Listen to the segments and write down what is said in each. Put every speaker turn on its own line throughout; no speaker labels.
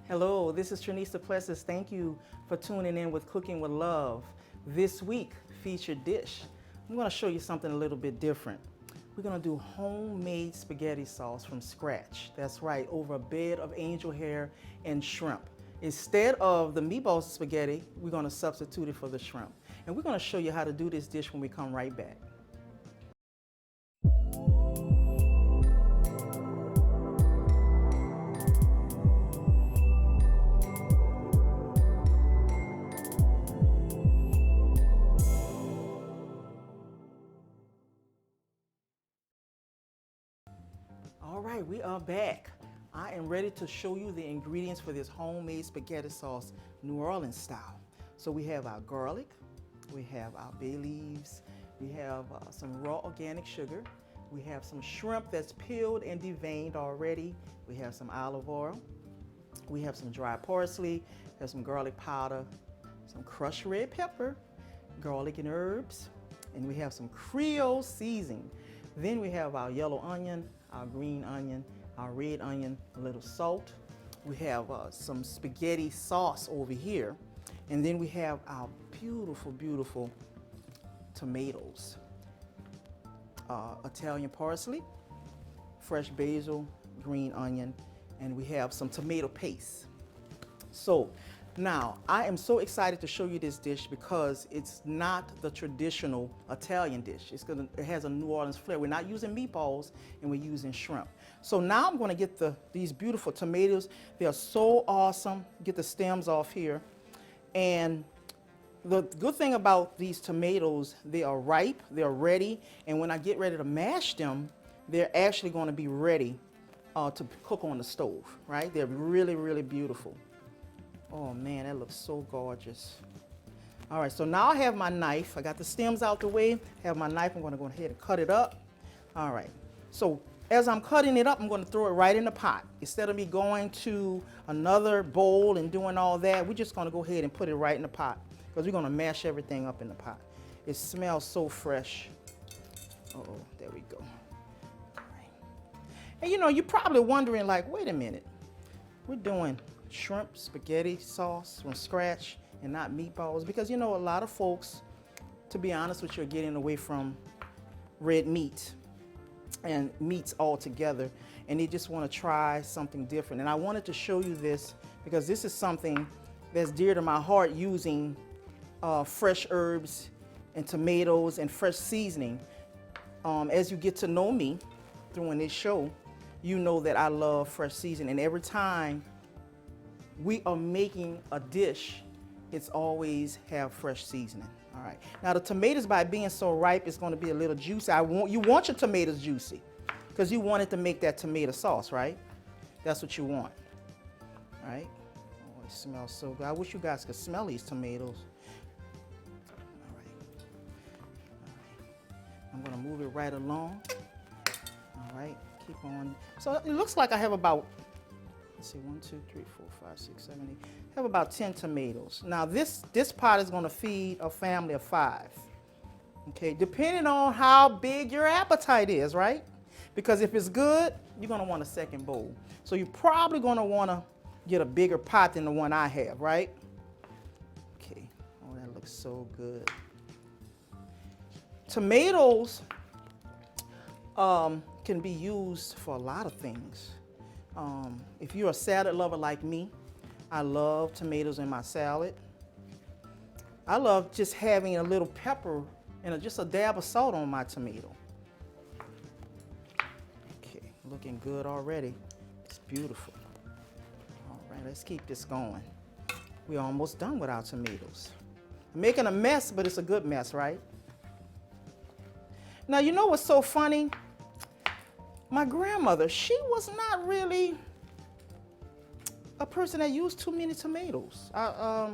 Hello, this is Trinisa Plessis. Thank you for tuning in with Cooking with Love. This week, featured dish. I'm going to show you something a little bit different. We're going to do homemade spaghetti sauce from scratch. That's right, over a bed of angel hair and shrimp. Instead of the meatballs and spaghetti, we're going to substitute it for the shrimp. And we're going to show you how to do this dish when we come right back. All right, we are back. I am ready to show you the ingredients for this homemade spaghetti sauce, New Orleans style. So we have our garlic, we have our bay leaves, we have some raw organic sugar, we have some shrimp that's peeled and deveined already, we have some olive oil, we have some dry parsley, we have some garlic powder, some crushed red pepper, garlic and herbs, and we have some Creole seasoning. Then we have our yellow onion, our green onion, our red onion, a little salt. We have some spaghetti sauce over here. And then we have our beautiful, beautiful tomatoes. Italian parsley, fresh basil, green onion, and we have some tomato paste. So now, I am so excited to show you this dish because it's not the traditional Italian dish. It has a New Orleans flair. We're not using meatballs and we're using shrimp. So now I'm going to get these beautiful tomatoes. They are so awesome. Get the stems off here. And the good thing about these tomatoes, they are ripe, they're ready, and when I get ready to mash them, they're actually going to be ready to cook on the stove, right? They're really, really beautiful. Oh man, that looks so gorgeous. All right, so now I have my knife. I got the stems out the way. Have my knife. I'm going to go ahead and cut it up. All right, so as I'm cutting it up, I'm going to throw it right in the pot. Instead of me going to another bowl and doing all that, we're just going to go ahead and put it right in the pot because we're going to mash everything up in the pot. It smells so fresh. Uh-oh, there we go. All right. And you know, you're probably wondering like, wait a minute, we're doing shrimp spaghetti sauce from scratch and not meatballs, because you know a lot of folks, to be honest with you, are getting away from red meat and meats altogether, and they just want to try something different. And I wanted to show you this because this is something that's dear to my heart, using fresh herbs and tomatoes and fresh seasoning. As you get to know me through this show, you know that I love fresh seasoning, and every time we are making a dish, it's always have fresh seasoning. All right. Now the tomatoes, by being so ripe, it's going to be a little juicy. You want your tomatoes juicy because you want it to make that tomato sauce, right? That's what you want. All right. Oh, it smells so good. I wish you guys could smell these tomatoes. All right. All right. I'm going to move it right along. All right. Keep on. So it looks like I have about, let's see, 1, 2, 3, 4, 5, 6, 7, 8. I have about 10 tomatoes. Now this pot is going to feed a family of 5. Okay, depending on how big your appetite is, right? Because if it's good, you're going to want a second bowl. So you're probably going to want to get a bigger pot than the one I have, right? Okay. Oh, that looks so good. Tomatoes can be used for a lot of things. If you're a salad lover like me, I love tomatoes in my salad. I love just having a little pepper and just a dab of salt on my tomato. Okay, looking good already. It's beautiful. All right, let's keep this going. We're almost done with our tomatoes. I'm making a mess, but it's a good mess, right? Now, you know what's so funny? My grandmother, she was not really a person that used too many tomatoes.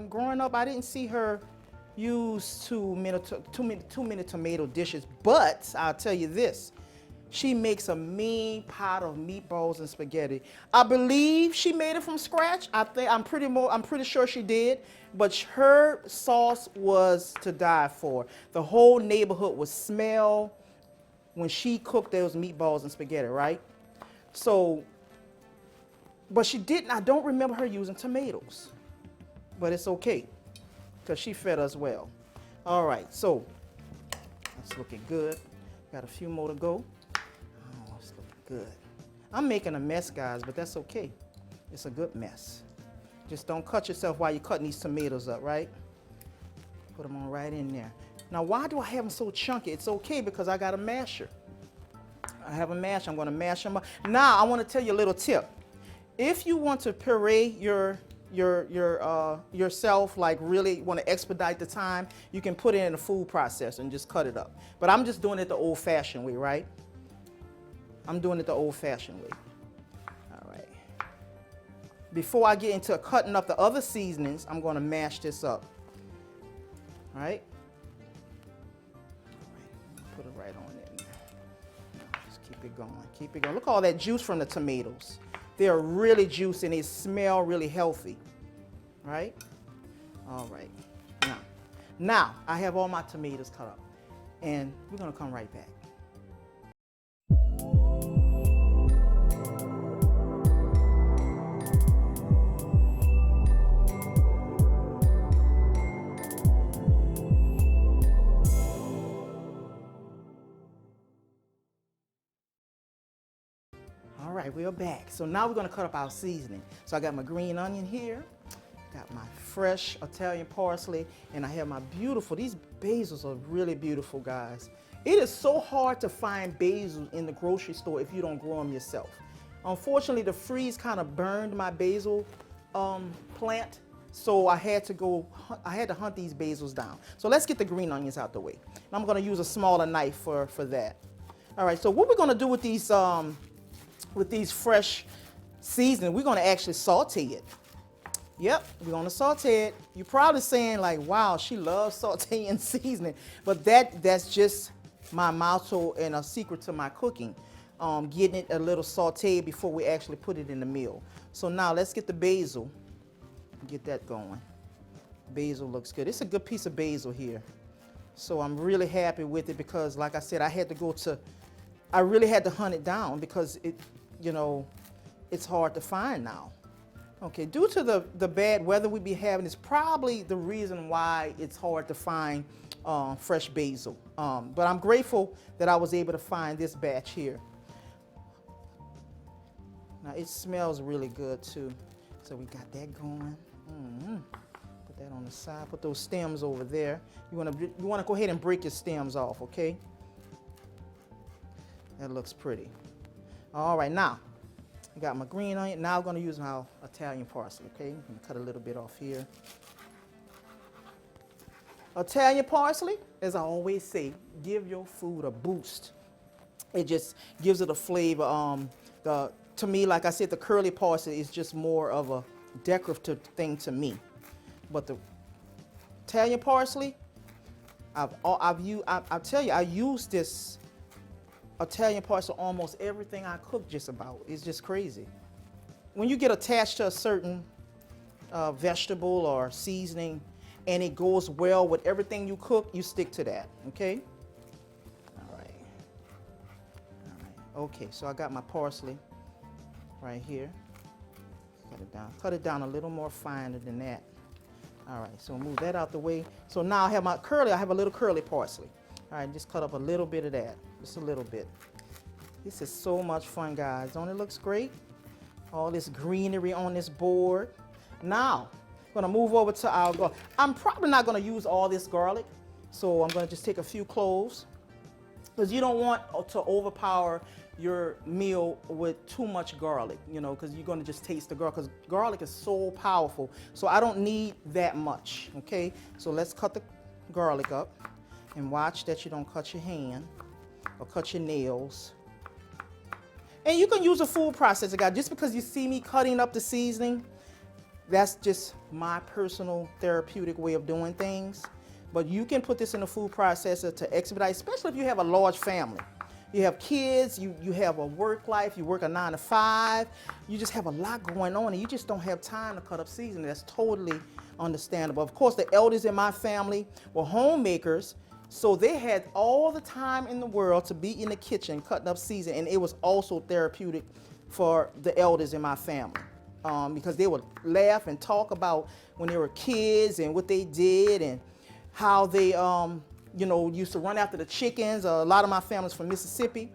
Growing up, I didn't see her use too many tomato dishes, but I'll tell you this, she makes a mean pot of meatballs and spaghetti. I believe she made it from scratch. I'm pretty sure she did, but her sauce was to die for. The whole neighborhood would smell when she cooked those meatballs and spaghetti, right? So But she didn't, I don't remember her using tomatoes. But it's okay, because she fed us well. All right, so that's looking good. Got a few more to go. Oh, it's looking good. I'm making a mess, guys, but that's okay. It's a good mess. Just don't cut yourself while you're cutting these tomatoes up, right? Put them on right in there. Now, why do I have them so chunky? It's okay because I got a masher. I have a masher. I'm going to mash them up. Now, I want to tell you a little tip. If you want to puree yourself, like really want to expedite the time, you can put it in a food processor and just cut it up. But I'm just doing it the old-fashioned way, right? I'm doing it the old-fashioned way. All right. Before I get into cutting up the other seasonings, I'm going to mash this up. All right. Put it right on in there. Just keep it going. Keep it going. Look at all that juice from the tomatoes. They're really juicy and they smell really healthy. Right? All right. Now I have all my tomatoes cut up. And we're going to come right back. All right, we're back. So now we're going to cut up our seasoning. So I got my green onion here, got my fresh Italian parsley, and I have my beautiful, these basils are really beautiful, guys. It is so hard to find basil in the grocery store if you don't grow them yourself. Unfortunately, the freeze kind of burned my basil plant, so I had to hunt these basils down. So let's get the green onions out the way. And I'm going to use a smaller knife for that. All right, so what we're going to do with these fresh seasoning, we're going to actually saute it. Yep, we're going to saute it. You're probably saying like, wow, she loves sauteing seasoning. But that's just my motto and a secret to my cooking. Getting it a little sauteed before we actually put it in the meal. So now let's get the basil. Get that going. Basil looks good. It's a good piece of basil here. So I'm really happy with it because, like I said, I really had to hunt it down because it's hard to find now. Okay, due to the bad weather we be having, is probably the reason why it's hard to find fresh basil. But I'm grateful that I was able to find this batch here. Now it smells really good too. So we got that going. Put that on the side. Put those stems over there. You want to go ahead and break your stems off, okay? That looks pretty. All right, now I got my green onion. Now I'm going to use my Italian parsley, okay? I'm going to cut a little bit off here. Italian parsley, as I always say, give your food a boost. It just gives it a flavor. To me, like I said, the curly parsley is just more of a decorative thing to me. But the Italian parsley, I tell you, I use this Italian parsley almost everything I cook just about. It's just crazy. When you get attached to a certain vegetable or seasoning and it goes well with everything you cook, you stick to that, okay? All right. Okay, so I got my parsley right here. Cut it down. Cut it down a little more finer than that. All right, so move that out the way. So now I have my curly, I have a little curly parsley. All right, just cut up a little bit of that, just a little bit. This is so much fun, guys. Don't it looks great? All this greenery on this board. Now, I'm gonna move over to our garlic. I'm probably not gonna use all this garlic, so I'm gonna just take a few cloves, because you don't want to overpower your meal with too much garlic, because you're gonna just taste the garlic, because garlic is so powerful. So I don't need that much, okay? So let's cut the garlic up. And watch that you don't cut your hand or cut your nails. And you can use a food processor, guys. Just because you see me cutting up the seasoning, that's just my personal therapeutic way of doing things. But you can put this in a food processor to expedite, especially if you have a large family. You have kids, you have a work life, you work a 9 to 5, you just have a lot going on and you just don't have time to cut up seasoning. That's totally understandable. Of course, the elders in my family were homemakers, so they had all the time in the world to be in the kitchen cutting up seasoning, and it was also therapeutic for the elders in my family. because they would laugh and talk about when they were kids and what they did and how they, you know, used to run after the chickens. A lot of my family's from Mississippi.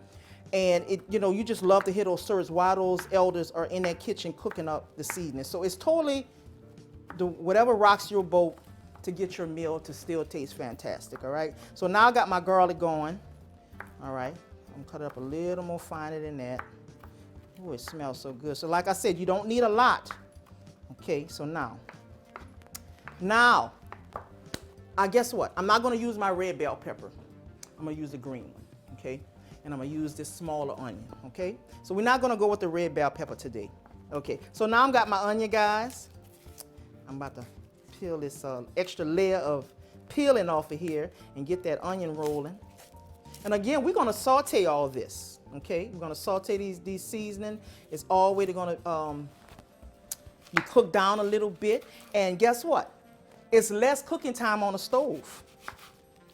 And it, you know, you just love to hear those stories while those elders are in that kitchen cooking up the seasoning. So it's totally whatever rocks your boat to get your meal to still taste fantastic, all right? So now I got my garlic going, all right? I'm gonna cut it up a little more finer than that. Oh, it smells so good. So like I said, you don't need a lot. Okay, so now, guess what? I'm not gonna use my red bell pepper. I'm gonna use the green one, okay? And I'm gonna use this smaller onion, okay? So we're not gonna go with the red bell pepper today. Okay, so now I've got my onion, guys. I'm about to peel this extra layer of peeling off of here and get that onion rolling. And again, we're gonna saute all this, okay? We're gonna saute these seasoning. It's already gonna you cook down a little bit. And guess what? It's less cooking time on the stove,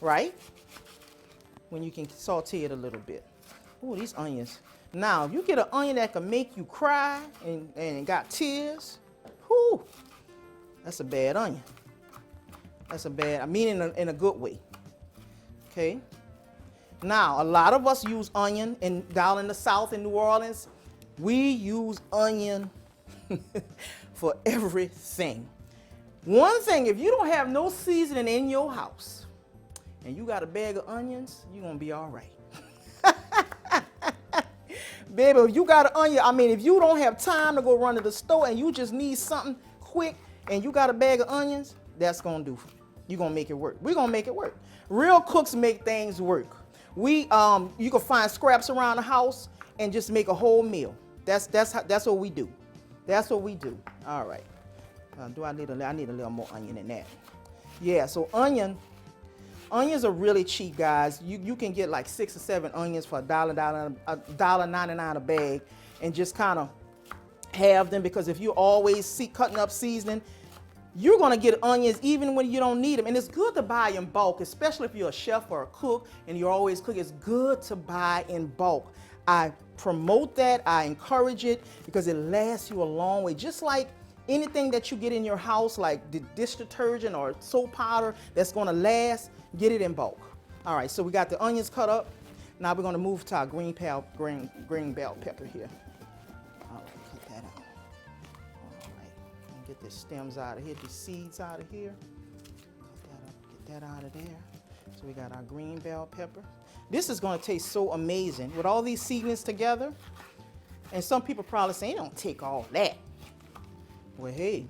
right? When you can saute it a little bit. Oh, these onions. Now, if you get an onion that can make you cry and got tears, whoo, that's a bad onion. That's a bad, I mean in a good way. Okay? Now, a lot of us use onion down in the South in New Orleans. We use onion for everything. One thing, if you don't have no seasoning in your house, and you got a bag of onions, you're gonna be all right. Baby, if you got an onion, I mean, if you don't have time to go run to the store and you just need something quick and you got a bag of onions, that's gonna do. You're gonna make it work. We're gonna make it work. Real cooks make things work. You can find scraps around the house and just make a whole meal. That's what we do. That's what we do. All right. I need a little more onion than that. Yeah, so onions are really cheap, guys. You can get like 6 or 7 onions for $1.99 a bag and just kind of have them, because if you always cutting up seasoning, you're gonna get onions even when you don't need them. And it's good to buy in bulk, especially if you're a chef or a cook and you're always cooking. It's good to buy in bulk. I promote that, I encourage it, because it lasts you a long way. Just like anything that you get in your house, like the dish detergent or soap powder that's gonna last, get it in bulk. All right, so we got the onions cut up. Now we're gonna move to our green bell pepper here. All right, cut that out. All right, and get the stems out of here, the seeds out of here. Cut that up, get that out of there. So we got our green bell pepper. This is gonna taste so amazing with all these seasonings together. And some people probably say, it don't take all that. Well, hey,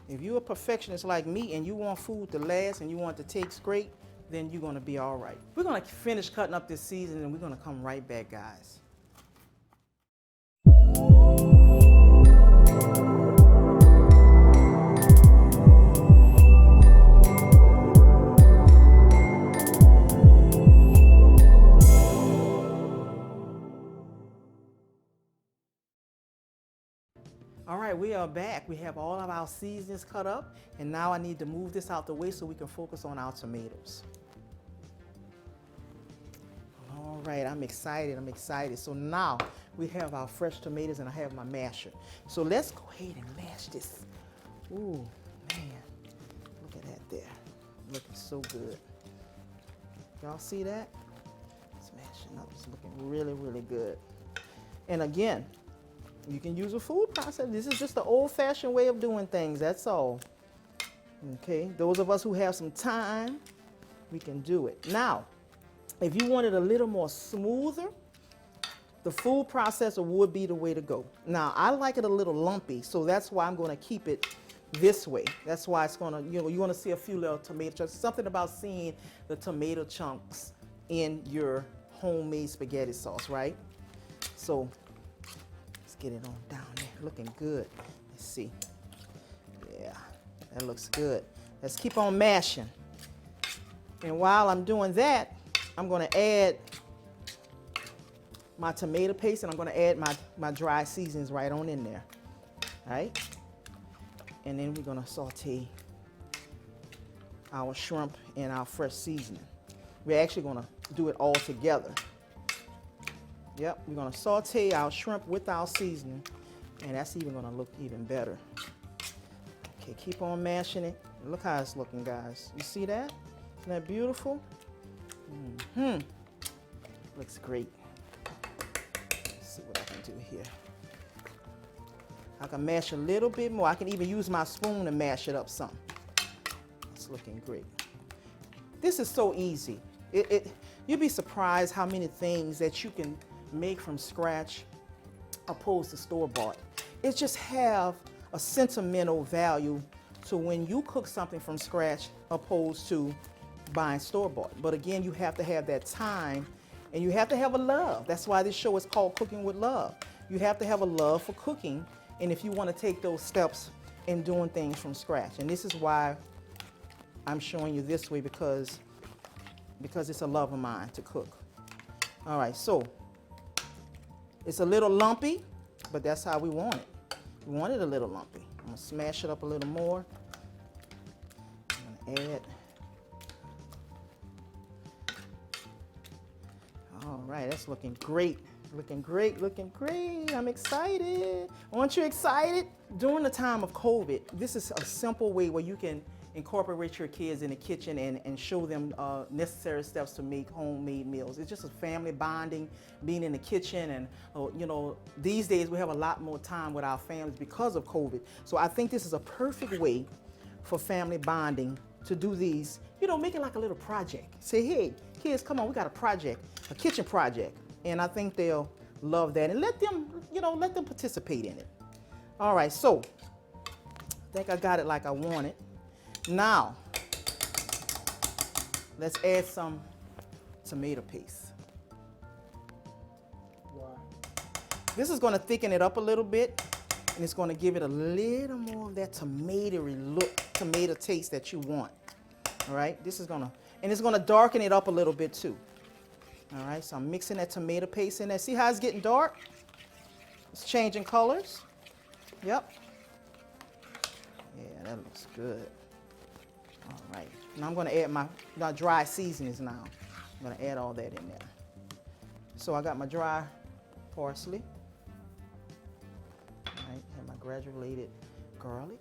if you're a perfectionist like me and you want food to last and you want it to taste great, then you're gonna be all right. We're gonna finish cutting up this seasoning and we're gonna come right back, guys. All right, we are back. We have all of our seasonings cut up, and now I need to move this out the way so we can focus on our tomatoes. All right, I'm excited. So now we have our fresh tomatoes and I have my masher. So let's go ahead and mash this. Ooh, man, look at that there. Looking so good. Y'all see that? It's mashing up, it's looking really, really good. And again, you can use a food processor. This is just the old-fashioned way of doing things, that's all. Okay, those of us who have some time, we can do it. Now, if you want it a little more smoother, the food processor would be the way to go. Now, I like it a little lumpy, so that's why I'm gonna keep it this way. That's why it's gonna, you wanna see a few little tomato chunks. Something about seeing the tomato chunks in your homemade spaghetti sauce, right? So, get it on down there, looking good. Let's see. Yeah, that looks good. Let's keep on mashing. And while I'm doing that, I'm gonna add my tomato paste and I'm gonna add my dry seasonings right on in there. All right? And then we're gonna saute our shrimp and our fresh seasoning. We're actually gonna do it all together. Yep, we're gonna saute our shrimp with our seasoning And that's even gonna look even better. Okay, keep on mashing it. Look how it's looking, guys. You see that? Isn't that beautiful? Looks great. Let's see what I can do here. I can mash a little bit more. I can even use my spoon to mash it up some. It's looking great. This is so easy. You'd be surprised how many things that you can make from scratch opposed to store-bought. It just have a sentimental value to when you cook something from scratch opposed to buying store-bought. But again, you have to have that time and you have to have a love. That's why this show is called Cooking with Love. You have to have a love for cooking, and if you want to take those steps in doing things from scratch. And this is why I'm showing you this way, because it's a love of mine to cook. All right, so it's a little lumpy, but that's how we want it. We want it a little lumpy. I'm gonna smash it up a little more. I'm gonna add. All right, that's looking great. Looking great, looking great. I'm excited. Aren't you excited? During the time of COVID, this is a simple way where you can incorporate your kids in the kitchen and show them necessary steps to make homemade meals. It's just a family bonding, being in the kitchen, and you know, these days we have a lot more time with our families because of COVID. So I think this is a perfect way for family bonding to do these, you know, make it like a little project. Say, hey, kids, come on, we got a project, a kitchen project. And I think they'll love that, and let them, you know, let them participate in it. All right, so I think I got it like I want it. Now, let's add some tomato paste. Wow. This is going to thicken it up a little bit, and it's going to give it a little more of that tomatoey look, tomato taste that you want. All right, this is going to, and it's going to darken it up a little bit too. All right, so I'm mixing that tomato paste in there. See how it's getting dark? It's changing colors. Yep. Yeah, that looks good. All right, now I'm going to add my dry seasonings now. I'm going to add all that in there. So I got my dry parsley. All right, have my granulated garlic.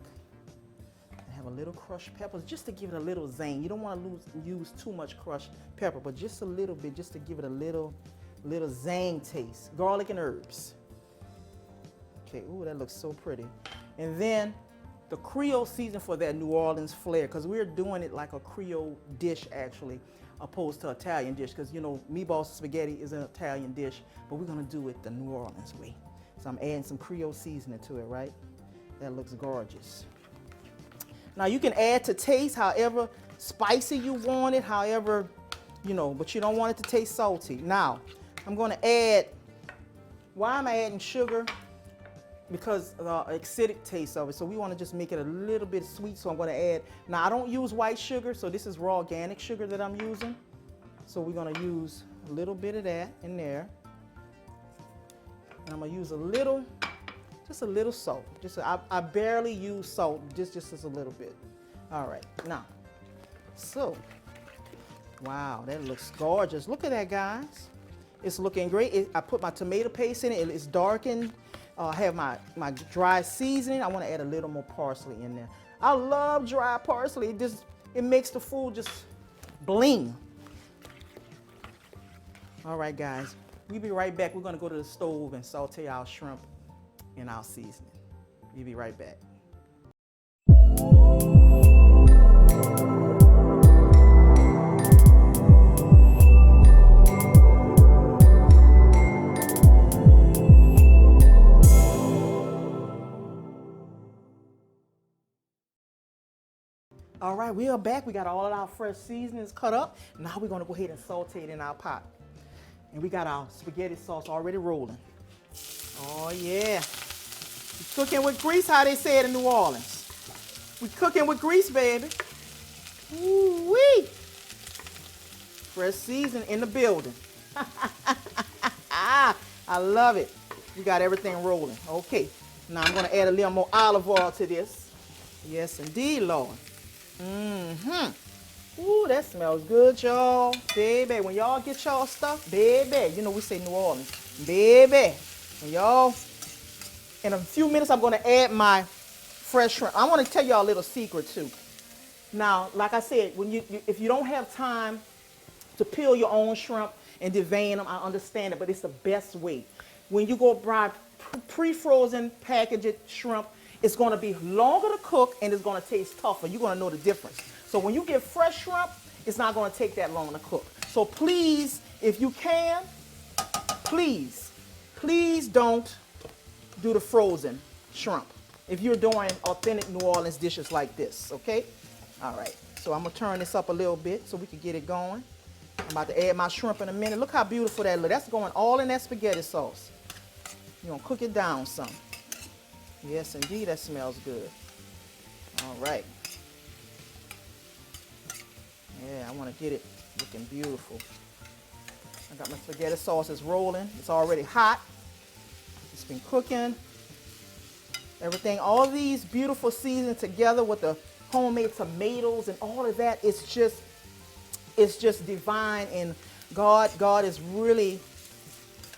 I have a little crushed peppers just to give it a little zing. You don't want to use too much crushed pepper, but just a little bit, just to give it a little zing taste. Garlic and herbs. Okay, ooh, that looks so pretty. And then the Creole season for that New Orleans flair, because we're doing it like a Creole dish actually, opposed to Italian dish, because you know, meatballs and spaghetti is an Italian dish, but we're gonna do it the New Orleans way. So I'm adding some Creole seasoning to it, right? That looks gorgeous. Now you can add to taste however spicy you want it, however, you know, but you don't want it to taste salty. Now, I'm gonna add, why am I adding sugar? Because of the acidic taste of it. So we wanna just make it a little bit sweet, so I'm gonna add, now I don't use white sugar, so this is raw organic sugar that I'm using. So we're gonna use a little bit of that in there. And I'm gonna use a little, just a little salt. I barely use salt, just as a little bit. All right, now, so, wow, that looks gorgeous. Look at that, guys. It's looking great. I put my tomato paste in it. It's darkened. I have my dry seasoning. I want to add a little more parsley in there. I love dry parsley. It makes the food just bling. All right, guys, we'll be right back. We're going to go to the stove and saute our shrimp and our seasoning. We'll be right back. All right, we are back. We got all of our fresh seasonings cut up. Now we're gonna go ahead and saute it in our pot. And we got our spaghetti sauce already rolling. Oh yeah. We're cooking with grease, how they say it in New Orleans. We're cooking with grease, baby. Ooh-wee. Fresh season in the building. I love it. We got everything rolling. Okay, now I'm gonna add a little more olive oil to this. Yes, indeed, Lord. Ooh, that smells good, y'all. Baby, when y'all get y'all stuff, baby, you know we say New Orleans. Baby, when y'all In a few minutes, I'm going to add my fresh shrimp. I want to tell y'all a little secret too. Now, like I said, when if you don't have time to peel your own shrimp and devein them, I understand it, but it's the best way. When you go buy pre-frozen packaged shrimp, it's going to be longer to cook and it's going to taste tougher. You're going to know the difference. So when you get fresh shrimp, it's not going to take that long to cook. So please, if you can, please don't do the frozen shrimp if you're doing authentic New Orleans dishes like this, okay? All right, so I'm gonna turn this up a little bit so we can get it going. I'm about to add my shrimp in a minute. Look how beautiful that looks. That's going all in that spaghetti sauce. You're gonna cook it down some. Yes, indeed, that smells good. All right. Yeah, I wanna get it looking beautiful. I got my spaghetti sauce, it's rolling. It's already hot. It's been cooking. Everything, all these beautiful seasonings together with the homemade tomatoes and all of that, it's just divine. And God is really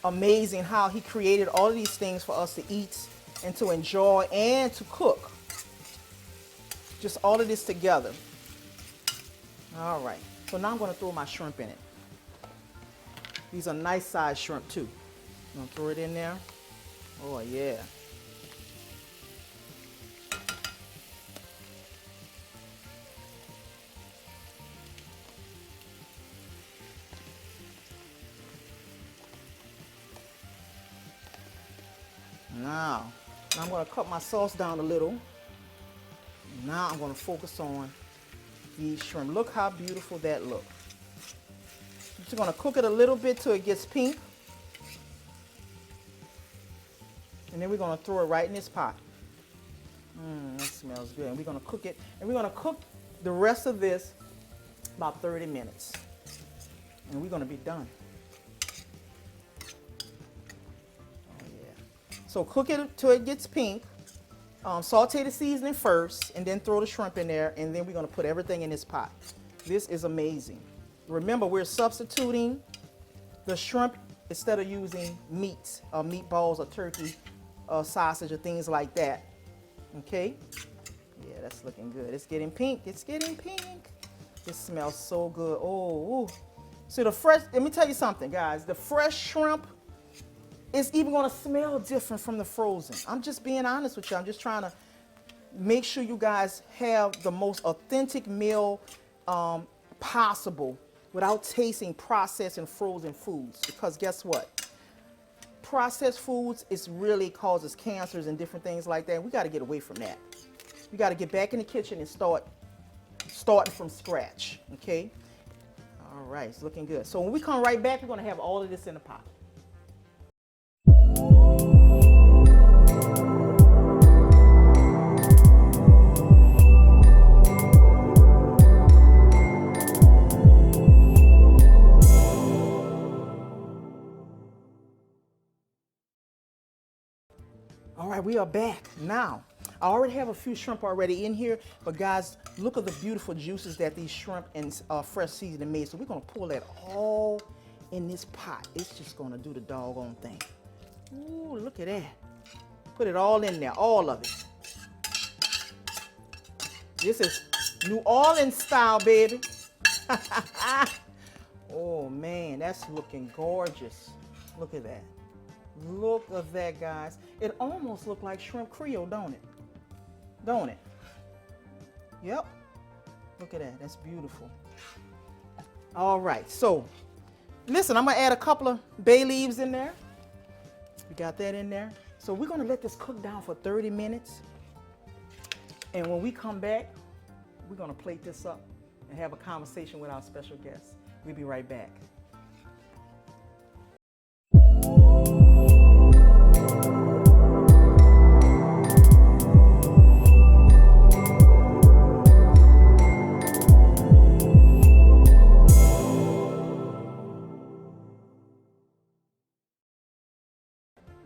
amazing how he created all of these things for us to eat and to enjoy and to cook. Just all of this together. All right, so now I'm gonna throw my shrimp in it. These are nice sized shrimp too. I'm gonna throw it in there. Oh yeah. Now I'm going to cut my sauce down a little. Now I'm going to focus on these shrimp. Look how beautiful that looks. Just going to cook it a little bit till it gets pink. And then we're going to throw it right in this pot. That smells good. And we're going to cook it. And we're going to cook the rest of this about 30 minutes. And we're going to be done. So cook it till it gets pink. Saute the seasoning first and then throw the shrimp in there, and then we're gonna put everything in this pot. This is amazing. Remember, we're substituting the shrimp instead of using meat, meatballs or turkey, sausage or things like that. Okay? Yeah, that's looking good. It's getting pink. It's getting pink. This smells so good. Oh, ooh. So the fresh, let me tell you something, guys. The fresh shrimp, it's even going to smell different from the frozen. I'm just being honest with you. I'm just trying to make sure you guys have the most authentic meal possible without tasting processed and frozen foods. Because guess what? Processed foods really causes cancers and different things like that. We got to get away from that. We got to get back in the kitchen and starting from scratch. Okay? All right, it's looking good. So when we come right back, we're going to have all of this in the pot. All right, we are back. Now, I already have a few shrimp already in here, but guys, look at the beautiful juices that these shrimp and fresh seasoning made. So we're gonna pull that all in this pot. It's just gonna do the doggone thing. Ooh, look at that. Put it all in there, all of it. This is New Orleans style, baby. Oh man, that's looking gorgeous. Look at that. Look at that, guys. It almost looks like shrimp Creole, don't it? Don't it? Yep. Look at that. That's beautiful. All right. So, listen, I'm going to add a couple of bay leaves in there. We got that in there. So, we're going to let this cook down for 30 minutes. And when we come back, we're going to plate this up and have a conversation with our special guest. We'll be right back.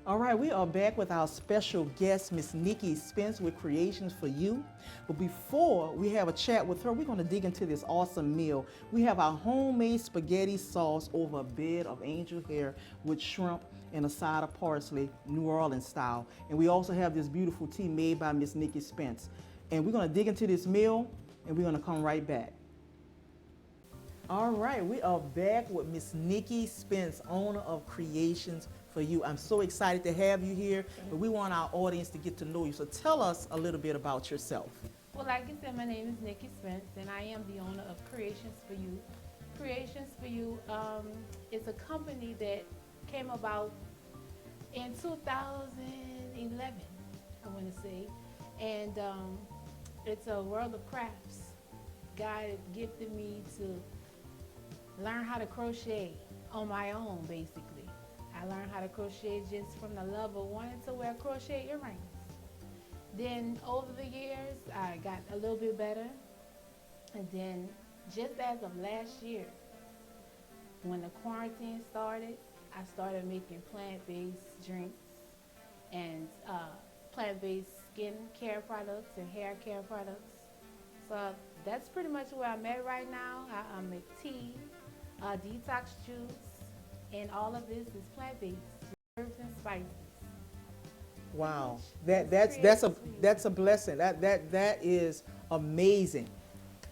All right, we are back with our special guest, Miss Nikki Spence with Creations for You. But before we have a chat with her, we're going to dig into this awesome meal. We have our homemade spaghetti sauce over a bed of angel hair with shrimp and a side of parsley, New Orleans style. And we also have this beautiful tea made by Miss Nikki Spence. And we're going to dig into this meal, and we're going to come right back. All right, we are back with Miss Nikki Spence, owner of Creations for You. I'm so excited to have you here, but we want our audience to get to know you. So tell us a little bit about yourself.
Well, like you said, my name is Nikki Spence, and I am the owner of Creations for You. Creations for You is a company that came about in 2011, I want to say, and it's a world of crafts. God gifted me to learn how to crochet on my own, basically. I learned how to crochet just from the love of wanting to wear crochet earrings. Then over the years, I got a little bit better. And then just as of last year, when the quarantine started, I started making plant-based drinks and plant-based skin care products and hair care products. So that's pretty much where I'm at right now. I make tea, detox juice, and all of this is plant-based, herbs and spices.
Wow, that's a blessing. That is amazing.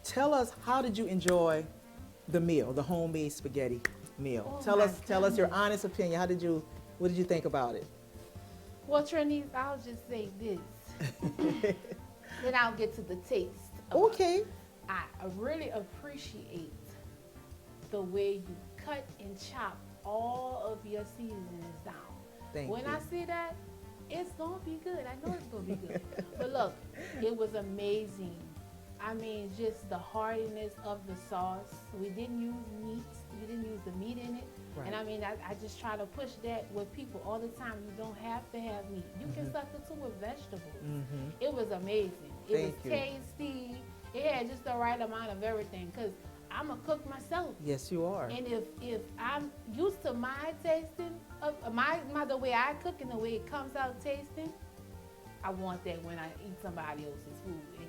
Tell us, how did you enjoy the meal, the homemade spaghetti meal?
Oh
Tell us your honest opinion. What did you think about it?
Well, Trinise, I'll just say this. Then I'll get to the taste.
Okay.
I really appreciate the way you cut and chop all of your seasonings down.
Thank
when
you.
I see that, it's gonna be good. I know it's gonna be good. But look, it was amazing. I mean, just the heartiness of the sauce. We didn't use meat. We didn't use the meat in it.
Right.
And I mean, I just try to push that with people all the time. You don't have to have meat. You can substitute with vegetables. It was amazing. It was tasty. It had just the right amount of everything. Because I'm a cook myself.
Yes, you are.
And if I'm used to my tasting of the way I cook and the way it comes out tasting, I want that when I eat somebody else's food. And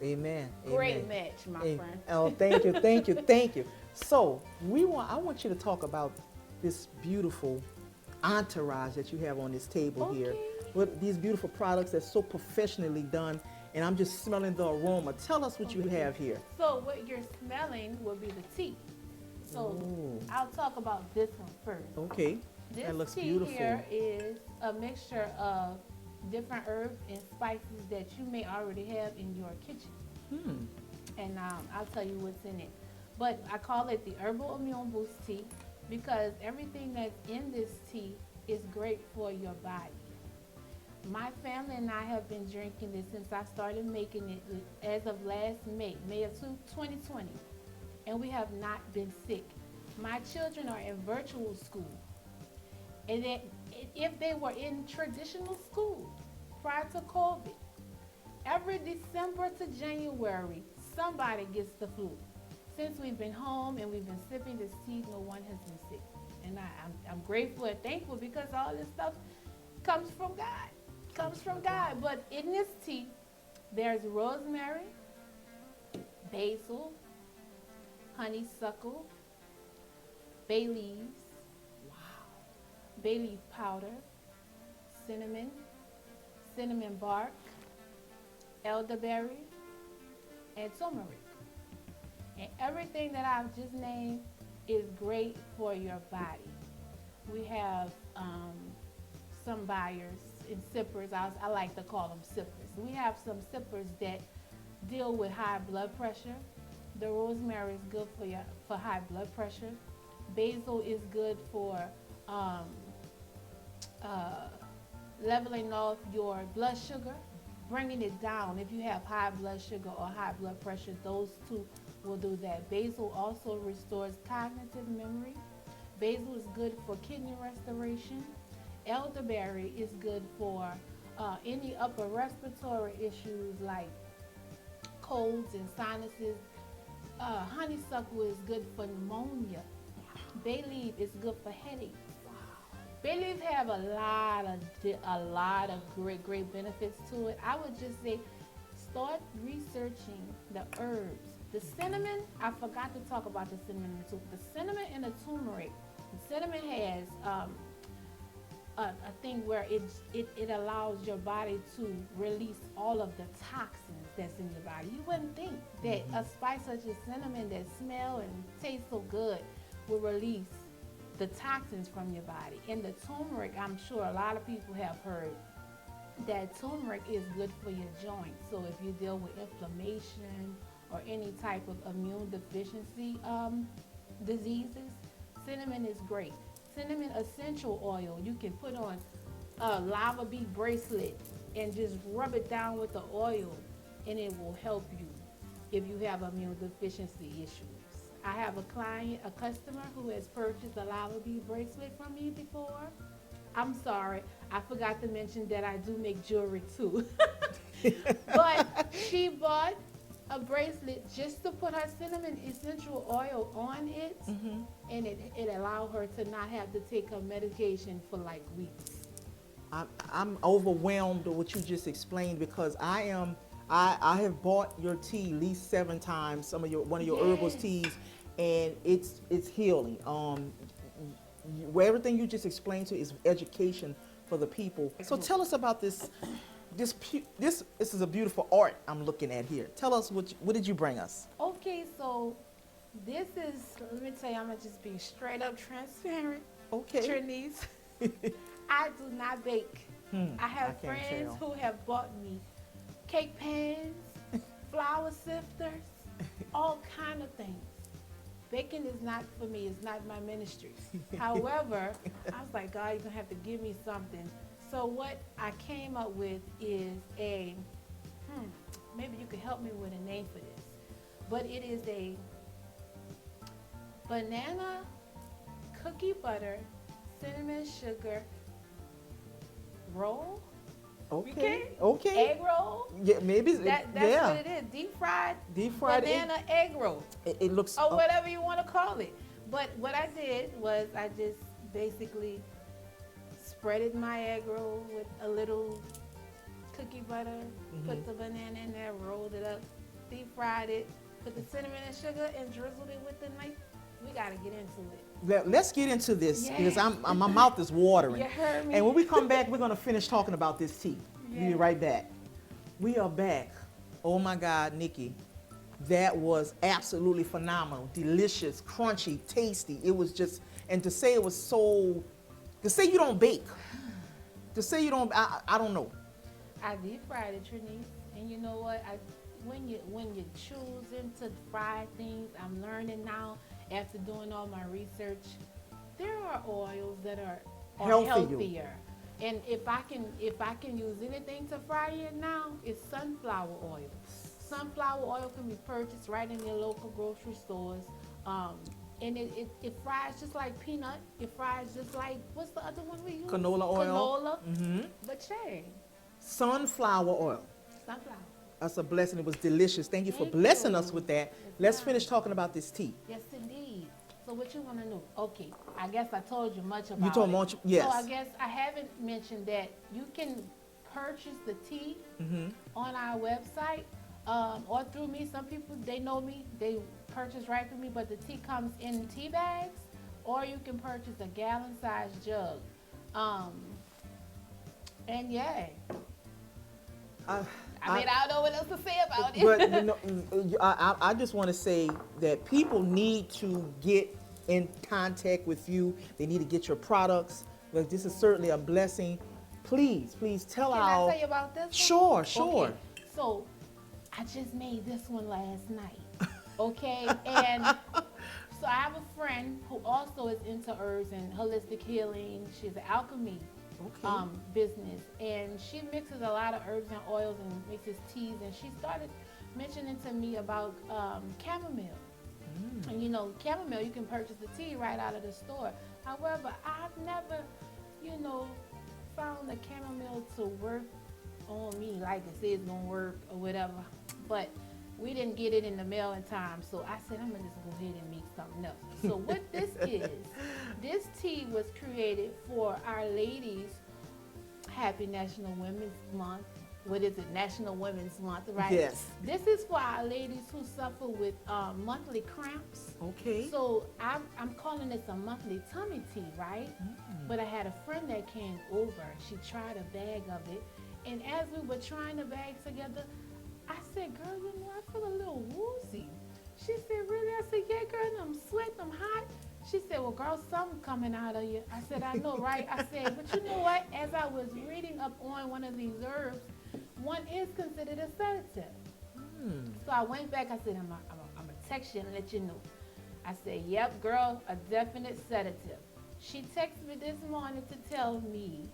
Amen.
great
Amen.
match, my friend.
Oh, thank you, thank you, thank you. So I want you to talk about this beautiful entourage that you have on this table here. With these beautiful products that's so professionally done, and I'm just smelling the aroma. Tell us what you have here.
So what you're smelling will be the tea. So I'll talk about this one first.
Okay,
This
that looks
tea
beautiful.
here is a mixture of different herbs and spices that you may already have in your kitchen. And I'll tell you what's in it. But I call it the Herbal Immune Boost tea because everything that's in this tea is great for your body. My family and I have been drinking this since I started making it as of last May of 2020. And we have not been sick. My children are in virtual school. And then if they were in traditional school prior to COVID, every December to January, somebody gets the flu. Since we've been home and we've been sipping this tea, no one has been sick. And I'm grateful and thankful because all this stuff comes from God. Comes from God. But in this tea, there's rosemary, basil, honeysuckle, bay leaves, bay leaf powder, cinnamon, cinnamon bark, elderberry, and turmeric. And everything that I've just named is great for your body. We have some buyers and sippers. I like to call them sippers. We have some sippers that deal with high blood pressure. The rosemary is good for high blood pressure. Basil is good for leveling off your blood sugar, bringing it down. If you have high blood sugar or high blood pressure, those two will do that. Basil also restores cognitive memory. Basil is good for kidney restoration. Elderberry is good for any upper respiratory issues like colds and sinuses. Honeysuckle is good for pneumonia. Bay leaf is good for headaches. bay leaf have a lot of great benefits to it. I would just say start researching the herbs. The cinnamon, I forgot to talk about the cinnamon too. The cinnamon and the turmeric. The cinnamon has a thing where it allows your body to release all of the toxins that's in your body. You wouldn't think that a spice such as cinnamon that smell and tastes so good will release the toxins from your body. And the turmeric, I'm sure a lot of people have heard that turmeric is good for your joints. So if you deal with inflammation or any type of immune deficiency diseases, cinnamon is great. Cinnamon essential oil, you can put on a lava bead bracelet and just rub it down with the oil, and it will help you if you have immune deficiency issues. I have a customer who has purchased a lava bead bracelet from me before. I'm sorry, I forgot to mention that I do make jewelry too. But she bought a bracelet just to put her cinnamon essential oil on it, and it allowed her to not have to take her medication for like weeks.
I'm overwhelmed with what you just explained because I have bought your tea at least 7 times, one of your Herbal's teas, and it's healing. Where everything you just explained to is education for the people. So tell us about this. This is a beautiful art I'm looking at here. Tell us what did you bring us?
Okay, so this is, let me tell you, I'm gonna just be straight up transparent.
Okay.
Trinice, I do not bake. I have
can't
friends
tell.
who have bought me cake pans, flour sifters, all kind of things. Baking is not for me, it's not my ministry. However, I was like, God, you're gonna have to give me something. So what I came up with is maybe you could help me with a name for this, but it is a banana cookie butter cinnamon sugar roll.
Okay.
Egg roll.
Yeah, maybe.
That's
yeah.
what it is. Deep fried banana egg roll.
It looks.
Or whatever you want to call it. But what I did was I just basically spreaded my egg roll with a little cookie butter, put the banana in there, rolled it up, deep fried it, put the cinnamon and sugar, and drizzled it with the knife. We got to get into it.
Let's get into this because my mouth is watering.
You heard me?
And when we come back, we're going to finish talking about this tea. We'll be right back. We are back. Oh my God, Nikki. That was absolutely phenomenal. Delicious, crunchy, tasty. It was just, and to say it was so, to say you don't bake, to say you don't, I don't know.
I deep fried it, Trinice. And you know what? When you choosing to fry things, I'm learning now after doing all my research, there are oils that are healthier. And if I can use anything to fry it now, it's sunflower oil. Sunflower oil can be purchased right in your local grocery stores. And it fries just like peanut. It fries just like, what's the other one we use?
Canola oil.
Canola. But
Sunflower oil.
sunflower.
That's a blessing. It was delicious. Thank you for
Thank
blessing
you.
us with that.
Yes,
Let's
ma'am.
finish talking about this tea.
Yes, indeed. So what you want to know? Okay, I guess I told you much about
You told
it.
much, yes.
So I guess I haven't mentioned that you can purchase the tea on our website or through me. Some people, they know me, they purchase right through me, but the tea comes in tea bags, or you can purchase a gallon-sized jug. And yeah. I don't know what else to say about it.
But you know, I just want to say that people need to get in contact with you. They need to get your products. Like, this is certainly a blessing. Please tell
Can
our.
I tell you about this one?
Sure.
Okay. So I just made this one last night. Okay, and so I have a friend who also is into herbs and holistic healing. She's an alchemy business, and she mixes a lot of herbs and oils and mixes teas. And she started mentioning to me about chamomile. And you know, chamomile, you can purchase the tea right out of the store. However, I've never, found the chamomile to work on me like it says it's gonna work or whatever. But we didn't get it in the mail in time. So I said, I'm gonna just go ahead and make something else. So what this tea was created for our ladies. Happy National Women's Month. What is it? National Women's Month, right?
Yes.
This is for our ladies who suffer with monthly cramps.
Okay.
So I'm calling this a monthly tummy tea, right? But I had a friend that came over. She tried a bag of it. And as we were trying the bag together, I said, girl, you know, I feel a little woozy. She said, really? I said, yeah, girl, I'm sweating, I'm hot. She said, well, girl, something coming out of you. I said, I know, right? I said, but you know what? As I was reading up on one of these herbs, one is considered a sedative. So I went back. I said, I'm going to text you and let you know. I said, yep, girl, a definite sedative. She texted me this morning to tell me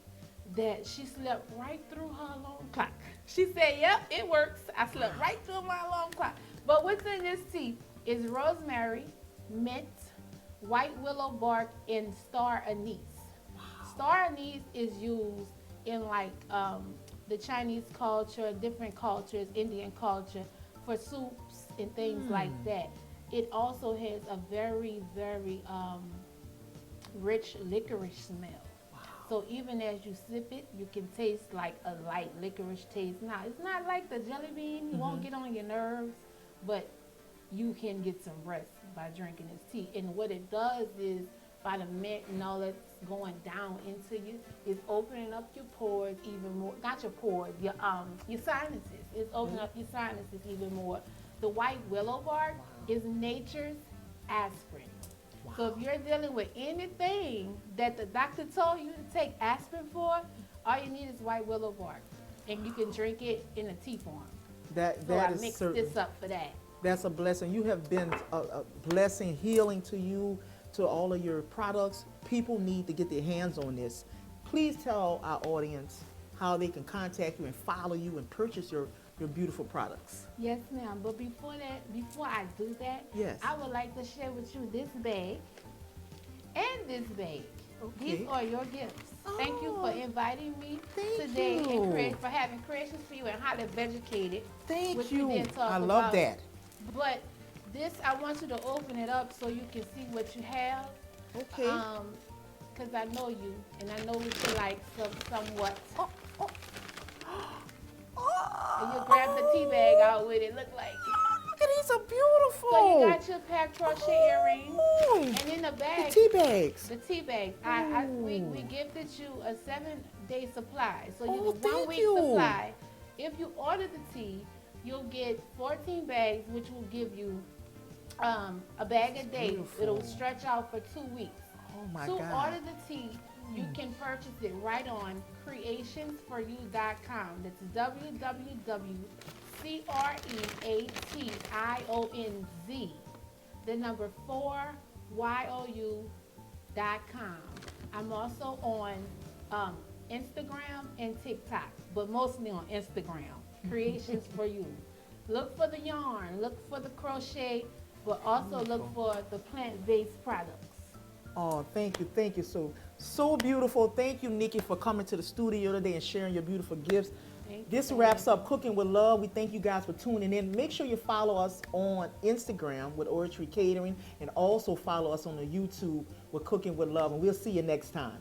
that she slept right through her alarm clock. She said, yep, it works. I slept right through my alarm clock. But what's in this tea is rosemary, mint, white willow bark, and star anise. Star anise is used in like the Chinese culture, different cultures, Indian culture, for soups and things like that. It also has a very, very rich licorice smell. So even as you sip it, you can taste like a light licorice taste. Now, it's not like the jelly bean. You won't get on your nerves, but you can get some rest by drinking this tea. And what it does is, by the mint and all that's going down into you, is opening up your pores even more. Not your pores, your sinuses. It's opening up your sinuses even more. The white willow bark is nature's aspirin. So if you're dealing with anything that the doctor told you to take aspirin for, all you need is white willow bark, and you can drink it in a tea form.
That
So I
is
mixed
certain.
this up for that.
That's a blessing. You have been a blessing, healing to you, to all of your products. People need to get their hands on this. Please tell our audience how they can contact you and follow you and purchase your beautiful products.
Yes, ma'am. But before I do that,
Yes.
I would like to share with you this bag and this bag.
Okay.
These are your gifts. Thank you for inviting me
Thank
today
you.
and for having Creations for You and Highly Educated.
Thank
which we
you.
didn't talk
I love
about.
that.
But this, I want you to open it up so you can see what you have.
Okay.
Because I know you, and I know what you like somewhat. And you grab the tea bag out with it, look like.
Look at these are beautiful.
So you got your pack crochet earrings,
Oh,
and in the
the
bag,
tea bags.
the tea bags. We gifted you a 7-day supply, so you
Oh,
get
thank
1 week
you.
supply. If you order the tea, you'll get 14 bags, which will give you a bag a day.
Beautiful.
It'll stretch out for 2 weeks.
Oh my
To
God.
order the tea, you can purchase it right on creationsforyou.com. That's www.creationz, the number 4YOU.com. I'm also on Instagram and TikTok, but mostly on Instagram. Creations for You. Look for the yarn, look for the crochet, but also look for the plant-based products.
Oh, thank you, thank you. So beautiful. Thank you, Nikki, for coming to the studio today and sharing your beautiful gifts. This wraps up Cooking with Love. We thank you guys for tuning in. Make sure you follow us on Instagram with Oratory Catering, and also follow us on the YouTube with Cooking with Love. And we'll see you next time.